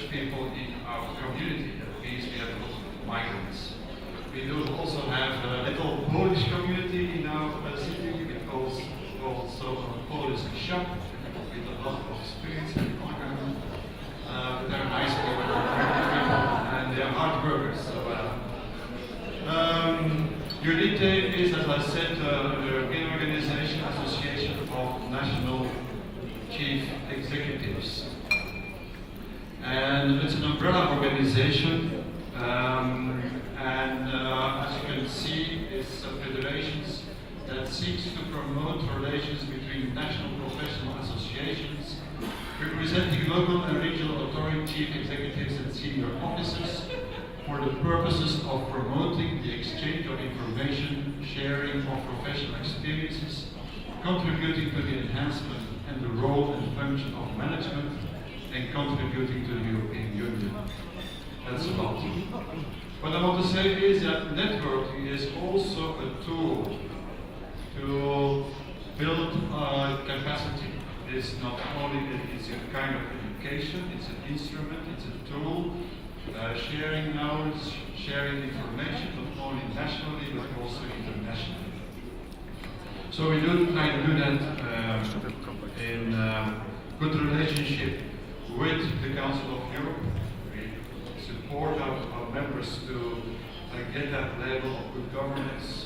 Dutch people in our community. That means we have a lot of migrants. We do also have a little Polish community in our city. We also a Polish shop with a lot of experience in Oregon. They're nice people and they are hard workers. So, UNITE is, as I said, the European Organization Association of National Chief Executives. And it's an umbrella organization. As you can see, it's federations that seeks to promote relations between national professional associations, representing local and regional authority chief executives and senior officers for the purposes of promoting the exchange of information, sharing of professional experiences, contributing to the enhancement and the role and function of management, and contributing to the European Union. That's a lot. What I want to say is that networking is also a tool to build capacity. It's not only it's a kind of education, it's an instrument, it's a tool, sharing knowledge, sharing information, not only nationally but also internationally. So we do try to do that in good relationship with the Council of Europe. We support our members to get that level of good governance.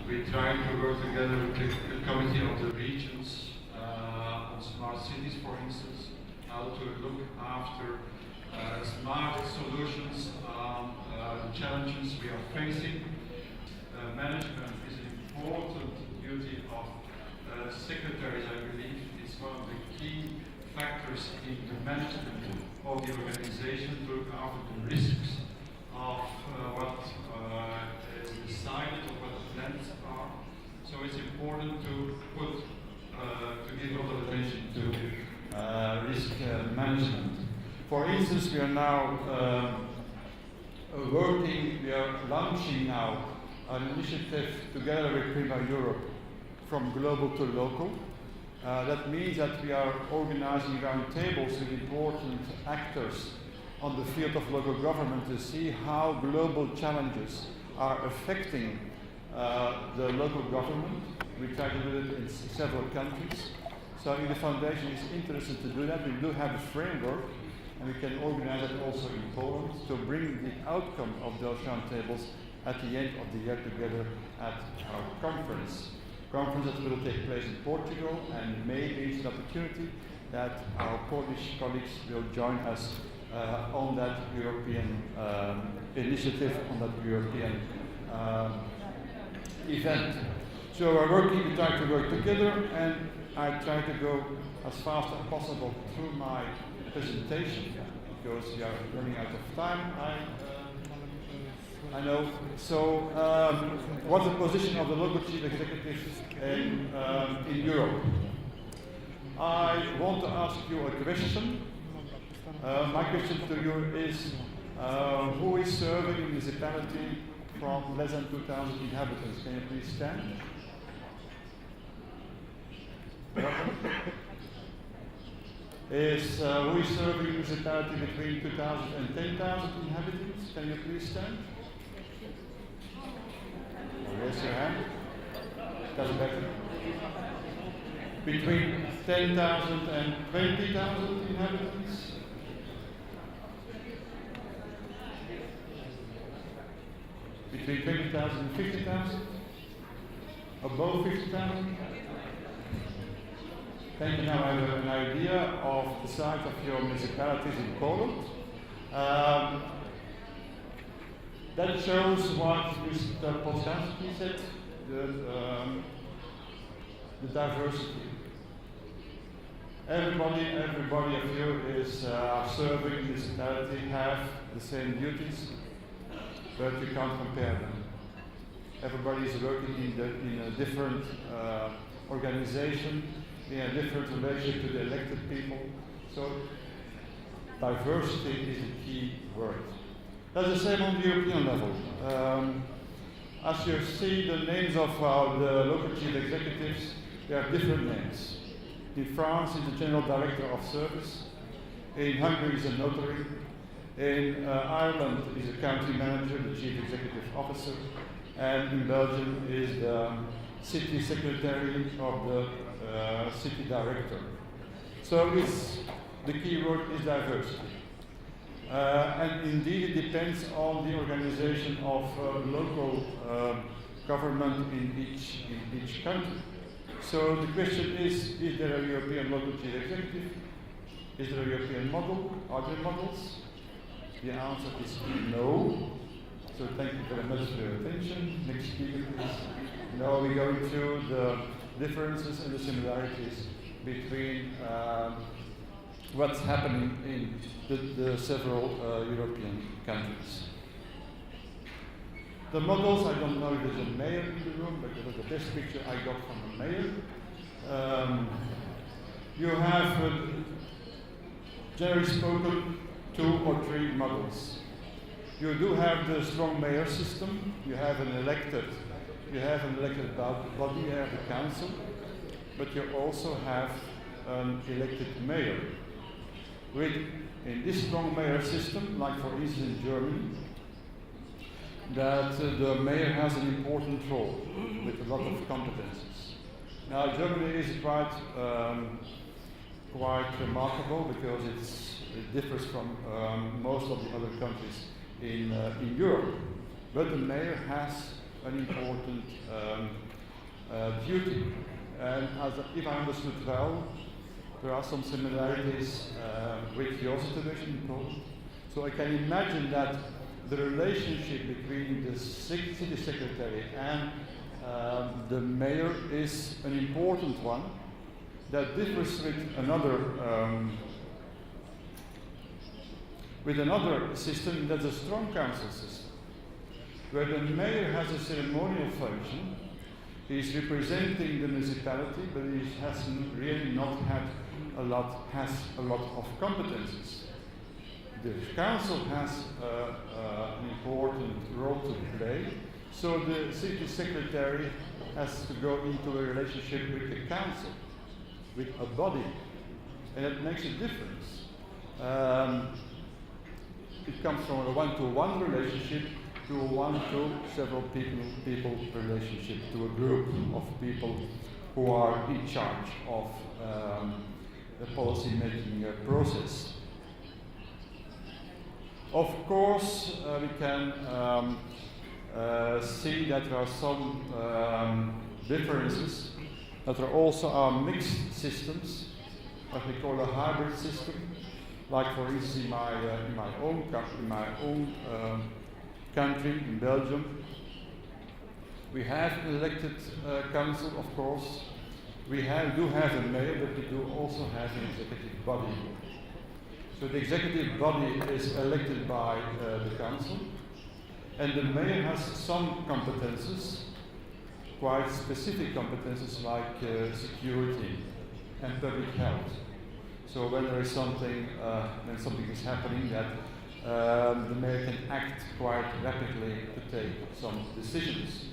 We try to work together with the Committee of the Regions on smart cities, for instance, how to look after smart solutions on the challenges we are facing. Management is an important duty of secretaries, I believe. It's one of the key factors in the management of the organization to look after the risks of what is decided or what the plans are. So it's important to put, to give a lot of attention to risk management. For instance, we are now we are launching now an initiative together with Prima Europe from global to local. That means that we are organizing roundtables with important actors on the field of local government to see how global challenges are affecting the local government. We try to do it in several countries. So I think the foundation is interested to do that. We do have a framework, and we can organize it also in Poland to bring the outcome of those roundtables at the end of the year together at our conference. Conference that will take place in Portugal, and maybe it's an opportunity that our Polish colleagues will join us on that European initiative, on that European event. So we try to work together, and I try to go as fast as possible through my presentation because we are running out of time. I know. So, what's the position of the local chief executives in Europe? I want to ask you a question. My question to you is, who is serving a municipality from less than 2,000 inhabitants? Can you please stand? Who is serving a municipality between 2,000 and 10,000 inhabitants? Can you please stand? Raise your hand. That's better. Between 10,000 and 20,000 inhabitants? Between 20,000 and 50,000? Above 50,000? Then you now have an idea of the size of your municipalities in Poland. That shows what Mr. Poznański said, the diversity. Everybody of you is serving municipality, have the same duties, but you can't compare them. Everybody is working in a different organization, in a different relationship to the elected people. So diversity is the key word. That's the same on the European level. As you see the names of the local chief executives, they have different names. In France, it's the General Director of Service. In Hungary, it's a notary. In Ireland is the country manager, the chief executive officer, and in Belgium is the city secretary of the city director. So the key word is diversity. And indeed it depends on the organization of local government in each country. So the question is there a European local chief executive? Is there a European model? Are there models? The answer is no. So thank you very much for your attention. Next speaker, please. Now we're going through the differences and the similarities between what's happening in the several European countries. The models, I don't know if there's a mayor in the room, but it was the best picture I got from a mayor. You have, generally spoken, 2 or 3 models. You do have the strong mayor system. You have an elected body, you have the council, but you also have an elected mayor. In this strong mayor system, like for instance in Germany, that the mayor has an important role with a lot of competences. Now Germany is quite remarkable because it differs from most of the other countries in Europe. But the mayor has an important duty. And if I understood well, there are some similarities with your situation in Poland. So I can imagine that the relationship between the city secretary and the mayor is an important one that differs with another system, that's a strong council system, where the mayor has a ceremonial function. He's representing the municipality, but he has really not had has a lot of competences. The council has an important role to play, so the city secretary has to go into a relationship with the council, with a body, and it makes a difference. It comes from a one-to-one relationship to a one-to-several people relationship, to a group of people who are in charge of the policy-making process. Of course, we can see that there are some differences, that there also are mixed systems, what we call a hybrid system. Like for instance in my own country, in Belgium, we have an elected council, of course. We do have a mayor, but we do also have an executive body. So the executive body is elected by the council, and the mayor has some competences, quite specific competences like security and public health. So when there is something, when something is happening, that the mayor can act quite rapidly to take some decisions.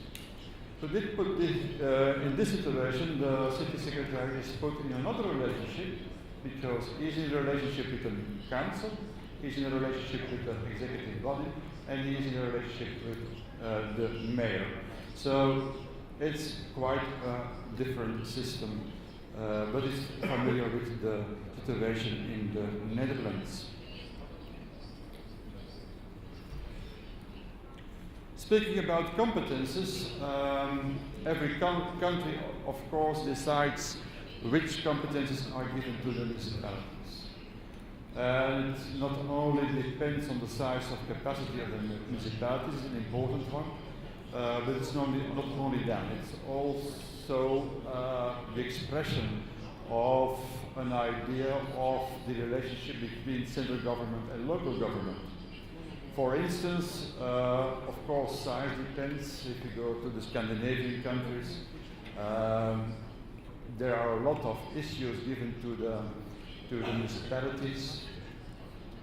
So in this situation, the city secretary is put in another relationship because he's in a relationship with the council, he's in a relationship with the executive body, and he's in a relationship with the mayor. So it's quite a different system, but it's familiar with the situation in the Netherlands. Speaking about competences, every country, of course, decides which competences are given to the municipalities. And it not only depends on the size of capacity of the municipalities, it's an important one, but it's not only that, it's also the expression of an idea of the relationship between central government and local government. For instance, of course, size depends. If you go to the Scandinavian countries, there are a lot of issues given to the municipalities.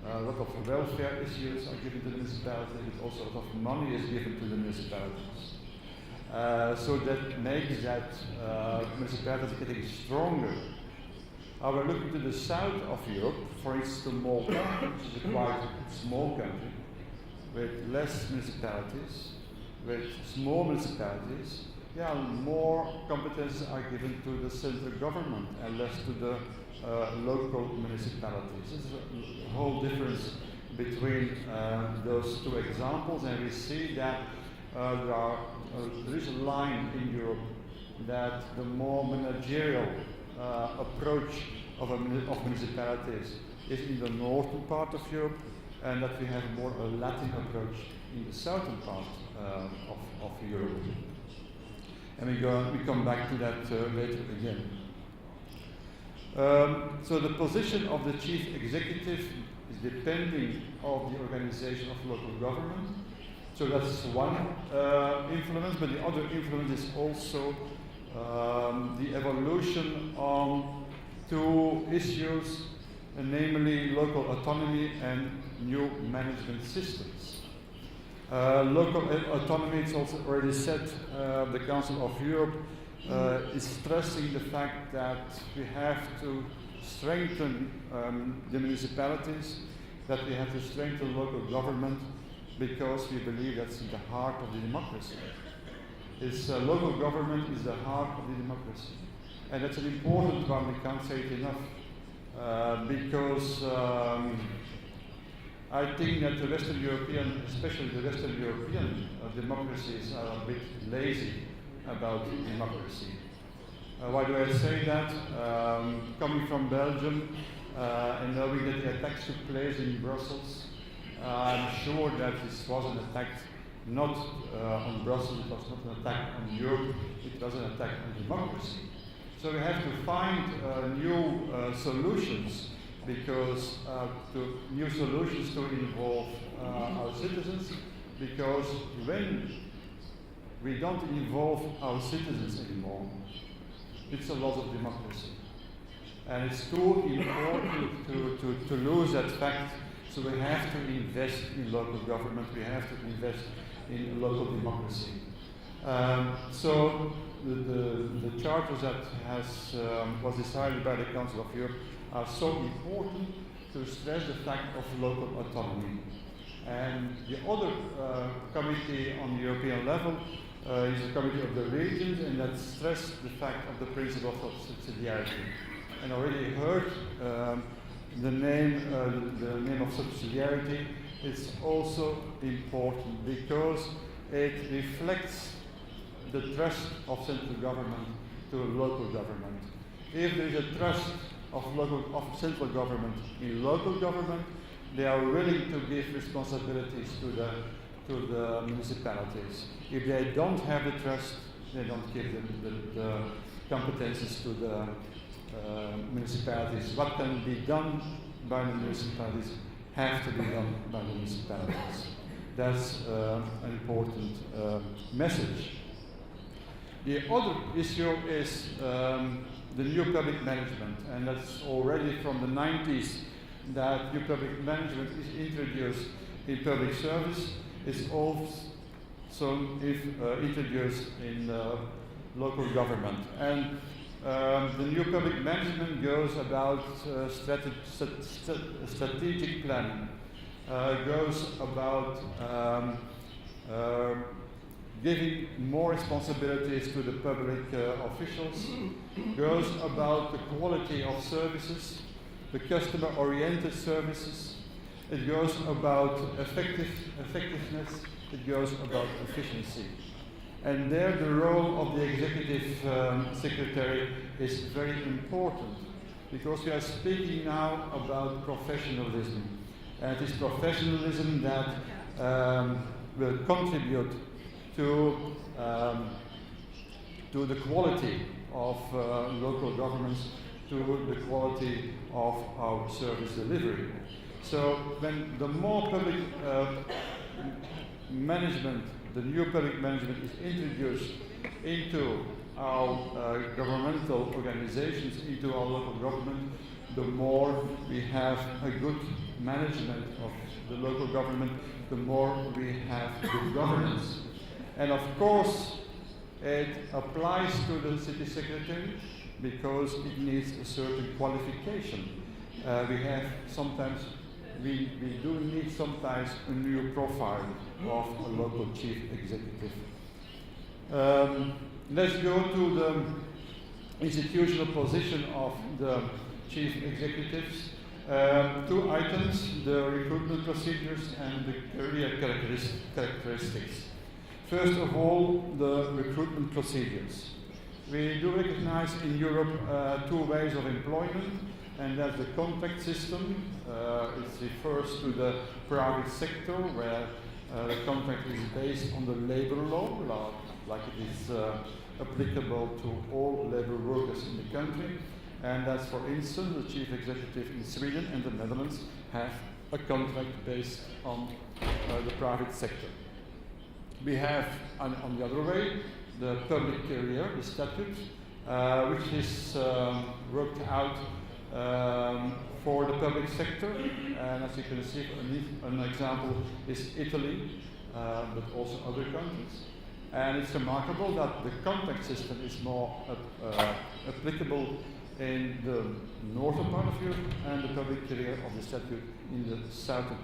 A lot of welfare issues are given to the municipalities, but also a lot of money is given to the municipalities. So that makes that municipalities getting stronger. We're looking to the south of Europe, for instance to Malta, which is a quite small country, with less municipalities, with small municipalities. Yeah, more competences are given to the central government and less to the local municipalities. This is a whole difference between those two examples, and we see that there is a line in Europe that the more managerial approach of municipalities is in the northern part of Europe, and that we have more a Latin approach in the southern part of Europe. And we come back to that later again. So the position of the chief executive is depending on the organization of local government. So that's one influence, but the other influence is also the evolution on two issues, namely local autonomy and new management systems. Local autonomy, it's also already said, the Council of Europe is stressing the fact that we have to strengthen the municipalities, that we have to strengthen local government, because we believe that's in the heart of the democracy. Local government is the heart of the democracy. And that's an important one, we can't say it enough, because I think that the Western European, especially the Western European democracies are a bit lazy about democracy. Why do I say that? Coming from Belgium and knowing that the attacks took place in Brussels, I'm sure that this was an attack not on Brussels, it was not an attack on Europe, it was an attack on democracy. So we have to find new solutions, because new solutions to involve our citizens, because when we don't involve our citizens anymore, it's a loss of democracy. And it's too important to lose that fact. So we have to invest in local government, we have to invest in local democracy. So the charters that was decided by the Council of Europe are so important to stress the fact of local autonomy. And the other committee on the European level is the Committee of the Regions, and that stressed the fact of the principle of subsidiarity. And already heard the name of subsidiarity is also important because it reflects the trust of central government to local government. If there is a trust of central government in local government, they are willing to give responsibilities to the municipalities. If they don't have the trust, they don't give the competences to the municipalities. What can be done by the municipalities have to be done by the municipalities. That's an important message. The other issue is the new public management, and that's already from the 90s that new public management is introduced in public service. It's also introduced in local government. And the new public management goes about strategic planning, goes about giving more responsibilities to the public officials, goes about the quality of services, the customer-oriented services, it goes about effectiveness, it goes about efficiency. And there the role of the executive secretary is very important, because we are speaking now about professionalism. And it is professionalism that will contribute to the quality of local governments, to the quality of our service delivery. So when the more public management, the new public management is introduced into our governmental organizations, into our local government, the more we have a good management of the local government, the more we have good governance. And of course, it applies to the city secretary, because it needs a certain qualification. We do need sometimes a new profile of a local chief executive. Let's go to the institutional position of the chief executives. Two items, the recruitment procedures and the career characteristics. First of all, the recruitment procedures. We do recognize in Europe two ways of employment, and that's the contract system. It refers to the private sector, where the contract is based on the labor law, like it is applicable to all labor workers in the country. And that's, for instance, the chief executive in Sweden and the Netherlands have a contract based on the private sector. We have, on the other way, the public career, the statute, which is worked out for the public sector. And as you can see, an example is Italy, but also other countries. And it's remarkable that the contract system is more applicable in the northern part of Europe and the public career of the statute in the southern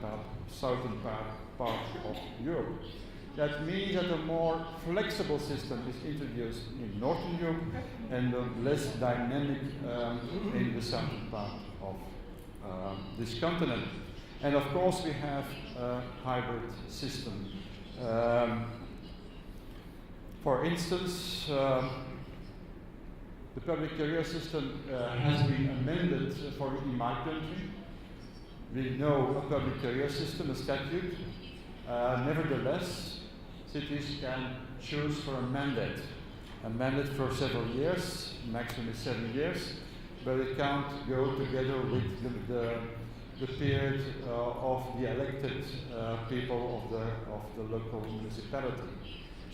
part of Europe. That means that a more flexible system is introduced in Northern Europe and less dynamic in the southern part of this continent. And of course we have a hybrid system. For instance, the public career system has been amended in my country. We know a public career system, a statute. Nevertheless, cities can choose for a mandate for several years, maximum 7 years, but it can't go together with the period of the elected people of the local municipality.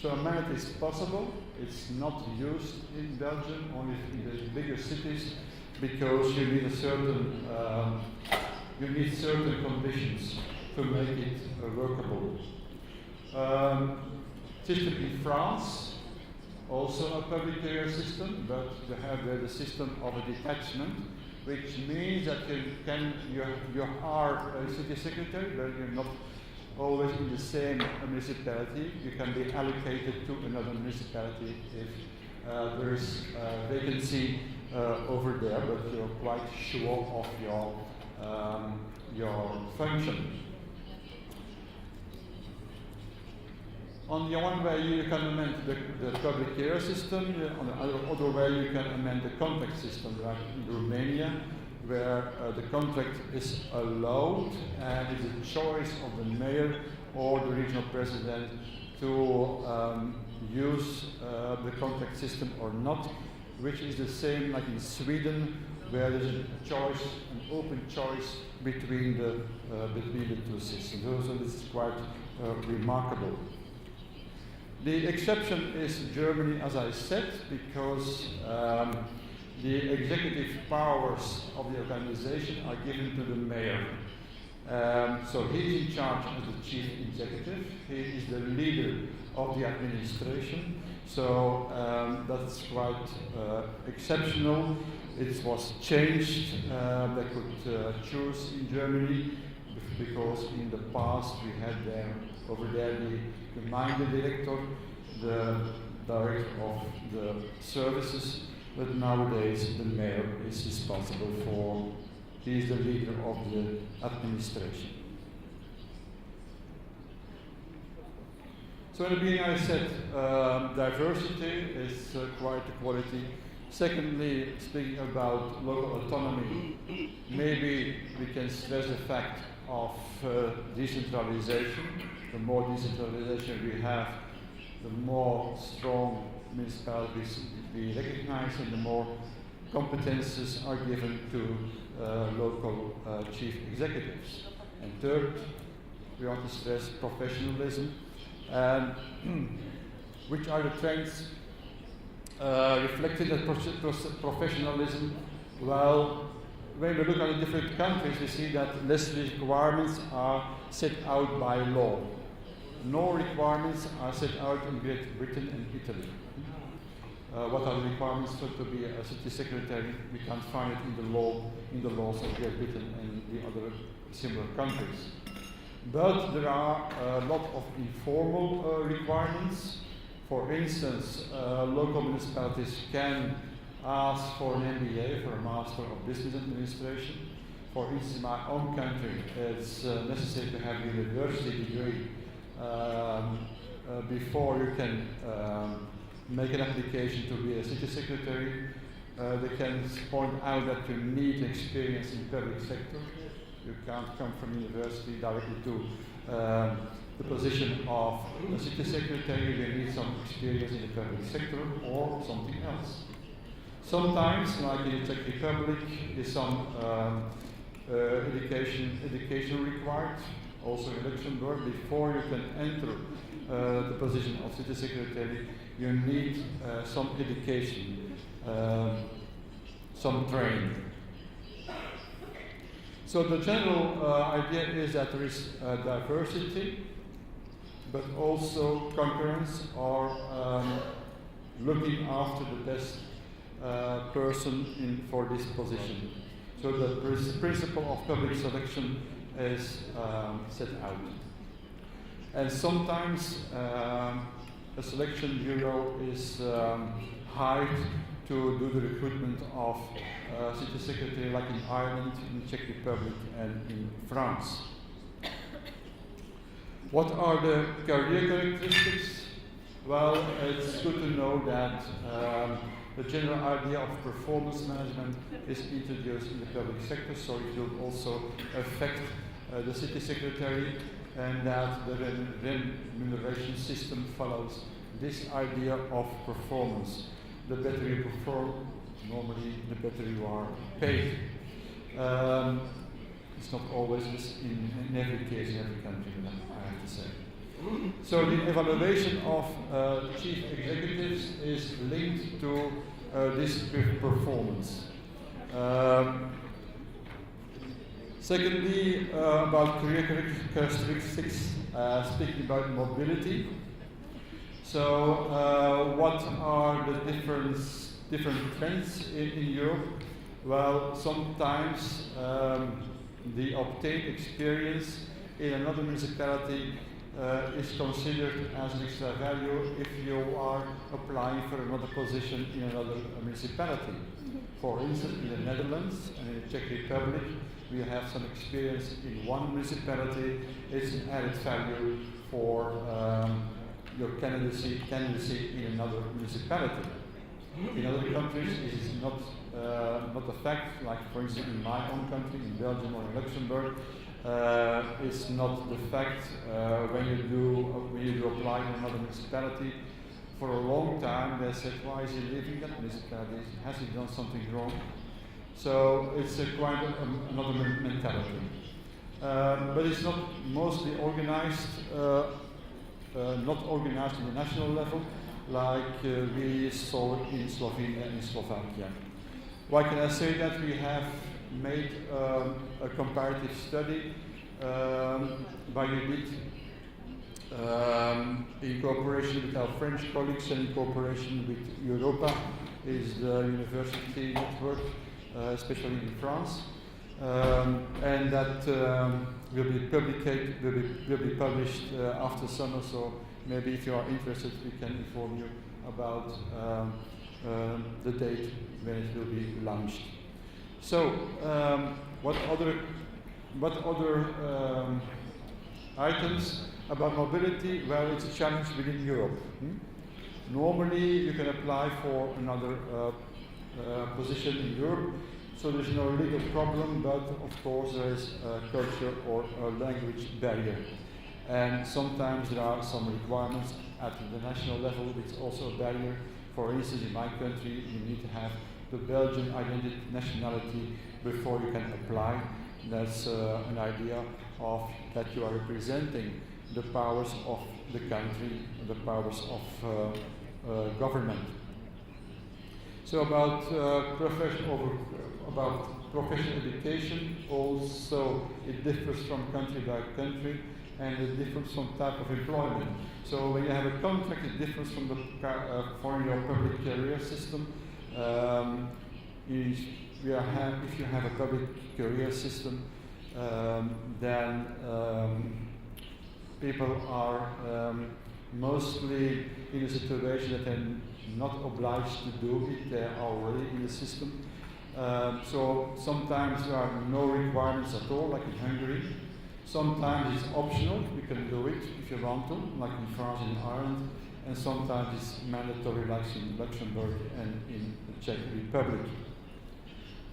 So a mandate is possible. It's not used in Belgium, only in the bigger cities, because you need certain conditions to make it workable. System in France, also a public career system, but you have the system of a detachment, which means that you are a city secretary, but you're not always in the same municipality. You can be allocated to another municipality if there is a vacancy over there, but you're quite sure of your function. On the one way you can amend the public care system, on the other way you can amend the contract system, like in Romania, where the contract is allowed and it's a choice of the mayor or the regional president to use the contract system or not, which is the same like in Sweden, where there's a choice, an open choice between the two systems. So this is quite remarkable. The exception is Germany, as I said, because the executive powers of the organization are given to the mayor. So he's in charge as the chief executive. He is the leader of the administration. So that's quite exceptional. It was changed. They could choose in Germany because in the past we had over there the minor director, the director of the services, but nowadays the mayor is responsible for, he is the leader of the administration. So in the beginning I said diversity is quite a quality. Secondly, speaking about local autonomy, maybe we can stress the fact of decentralization. The more decentralization we have, the more strong municipalities we recognize and the more competences are given to local chief executives. And third, we want to stress professionalism. And which are the trends reflected in professionalism? Well, when we look at the different countries, we see that less requirements are set out by law. No requirements are set out in Great Britain and Italy. what are the requirements to be a city secretary? We can't find it in the laws of Great Britain and the other similar countries. But there are a lot of informal requirements. For instance, local municipalities can ask for an MBA, for a Master of Business Administration. For instance, in my own country, it's necessary to have a university degree before you can make an application to be a city secretary. They can point out that you need experience in public sector. You can't come from university directly to the position of a city secretary. You need some experience in the public sector or something else. Sometimes, like in the Czech Republic, is some education required. Also in Luxembourg, before you can enter the position of city secretary, you need some education, some training. So the general idea is that there is diversity, but also concurrence, or looking after the best person for this position. So the principle of public selection is set out. And sometimes a selection bureau is hired to do the recruitment of city secretary, like in Ireland, in the Czech Republic, and in France. What are the career characteristics? Well, it's good to know that the general idea of performance management is introduced in the public sector, so it will also affect the city secretary, and that the remuneration system follows this idea of performance. The better you perform, normally the better you are paid. It's not always in every case, in every country, I have to say. So the evaluation of chief executives is linked to this performance. Secondly, about career characteristics, speaking about mobility. So what are the different trends in Europe? Well, sometimes the obtained experience in another municipality is considered as an extra value if you are applying for another position in another municipality. For instance, in the Netherlands and in the Czech Republic, we have some experience in one municipality. It's an added value for your candidacy in another municipality. In other countries, it is not a fact. Like, for instance, in my own country, in Belgium or in Luxembourg, it's not the fact when you do apply in another municipality. For a long time, they said, "Why is he leaving that municipality? Has he done something wrong?" So it's quite another mentality. But it's not mostly organized, not organized in the national level, like we saw in Slovenia and Slovakia. Why can I say that? We have made a comparative study by UNIT in cooperation with our French colleagues and in cooperation with Europa, is the university network, especially in France, and that will be published after summer. So maybe if you are interested, we can inform you about the date when it will be launched. So, what other items about mobility? Well, it's a challenge within Europe. Normally, you can apply for another position in Europe, so there's no legal problem, but of course there is a culture or a language barrier. And sometimes there are some requirements at the national level, which is also a barrier. For instance, in my country, you need to have the Belgian identity nationality before you can apply. That's an idea of that you are representing the powers of the country, the powers of government. So about professional education, also it differs from country by country, and it differs from type of employment. So when you have a contract, it differs from the for your public career system. If you have a public career system, then people are mostly in a situation that they're not obliged to do it, they're already in the system. So sometimes there are no requirements at all, like in Hungary. Sometimes it's optional, you can do it if you want to, like in France and Ireland. And sometimes it's mandatory, like in Luxembourg and in the Czech Republic.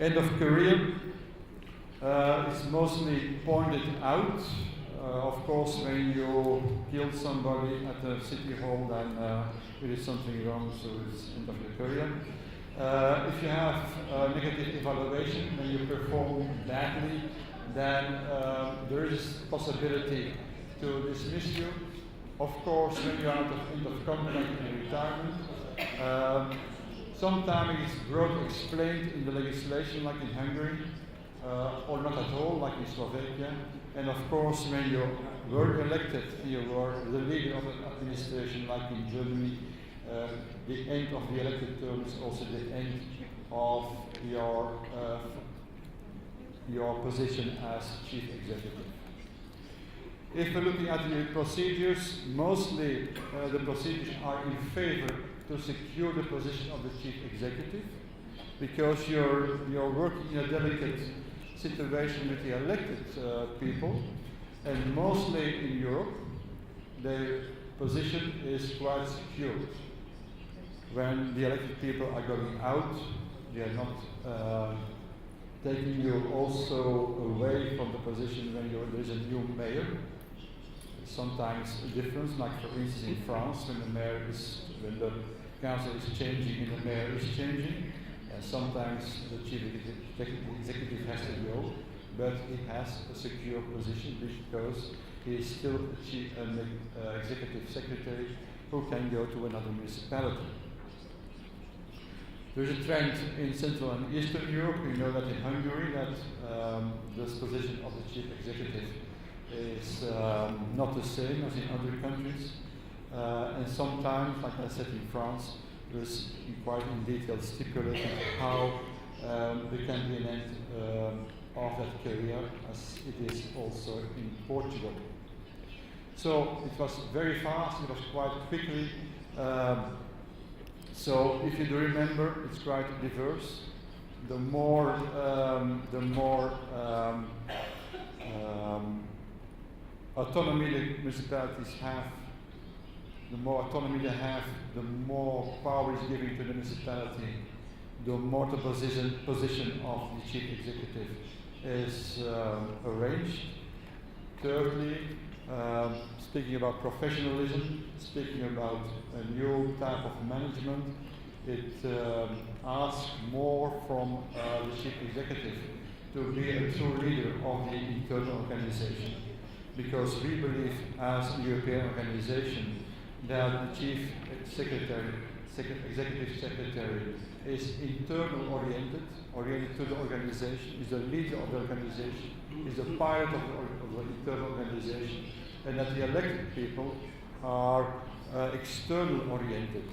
End of career, it's mostly pointed out. Of course, when you kill somebody at the city hall, then there is something wrong, so it's end of your career. If you have negative evaluation, when you perform badly, then there is possibility to dismiss you. Of course, when you are at the end of contract and retirement, sometimes it's broadly explained in the legislation, like in Hungary, or not at all, like in Slovakia. And of course, when you were elected, you were the leader of the administration, like in Germany, the end of the elected term is also the end of your position as chief executive. If we're looking at the procedures, mostly the procedures are in favor to secure the position of the chief executive, because you're working in a delicate situation with the elected people, and mostly in Europe, the position is quite secure. When the elected people are going out, they are not taking you also away from the position when there is a new mayor. Sometimes a difference, like for instance in France, when the council is changing and the mayor is changing, and sometimes the chief executive has to go, but he has a secure position because he is still an executive secretary who can go to another municipality. There's a trend in Central and Eastern Europe. We know that in Hungary that this position of the chief executive is not the same as in other countries. And sometimes, like I said in France, there's quite in detail stipulated how there can be an end of that career, as it is also in Portugal. So it was very fast, it was quite quickly. So if you do remember, it's quite diverse. The more autonomy the municipalities have, the more autonomy they have, the more power is given to the municipality, the more the position of the chief executive is arranged. Thirdly, speaking about professionalism, speaking about a new type of management, it asks more from the chief executive to be a true leader of the internal organization. Because we believe as a European organization that the chief secretary, executive secretary is internal oriented to the organization, is the leader of the organization, is the pilot of the internal organization, and that the elected people are external oriented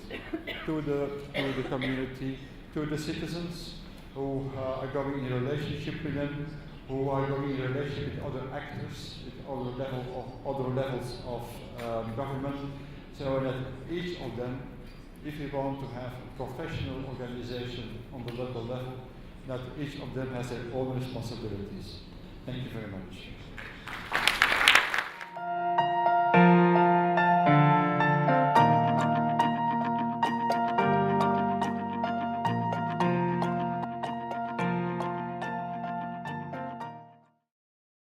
to the community, to the citizens who are going in a relationship with them, who are going in a relationship with other actors, with other levels of government, so that each of them, if we want to have a professional organization on the local level, that each of them has their own responsibilities. Thank you very much.